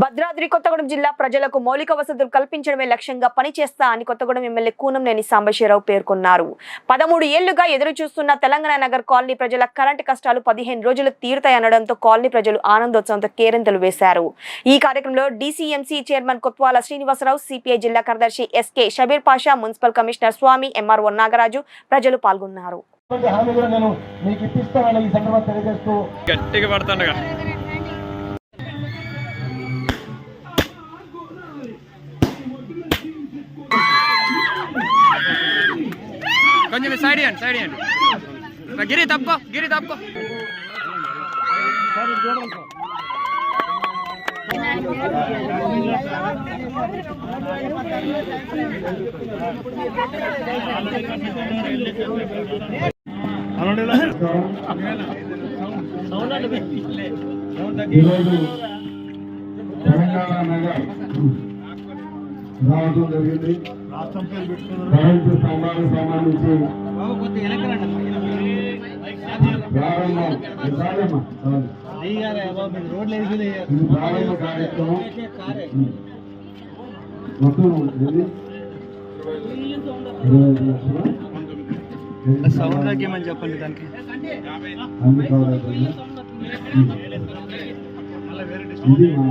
భద్రాద్రి కొత్తగూడెం జిల్లా ప్రజలకు మౌలిక వసతులు కల్పించడమే లక్ష్యంగా పనిచేస్తా అని కొత్తగూడెం ఎమ్మెల్యే కూనంనేని సాంబశివరావు పేర్కొన్నారు. 13 ఏళ్లుగా ఎదురు చూస్తున్న తెలంగాణ నగర్ కాలనీ ప్రజల కరెంటు కష్టాలు 15 రోజులు తీరుతాయనడంతో కాలనీ ప్రజలు ఆనందోత్సవంతో కేరింతలు వేశారు. ఈ కార్యక్రమంలో DCMC chairman Kotwala Srinivasa Rao, CPI జిల్లా కార్యదర్శి SK Shabbir Pasha, municipal commissioner Swamy, MRO Nagaraju ప్రజలు పాల్గొన్నారు. కొంచెం సైడ్ ఇవ్వండి గిరి తప్పుకో తెలంగాణ నగర్ రావడం జరిగింది. కరెంటు స్తంభాలకు సంబంధించి ప్రారంభ కార్యక్రమం మొత్తం 25 లక్షలు సౌండ్ తగ్గమని చెప్పండి. దానికి అన్ని కవర్ ఇది మా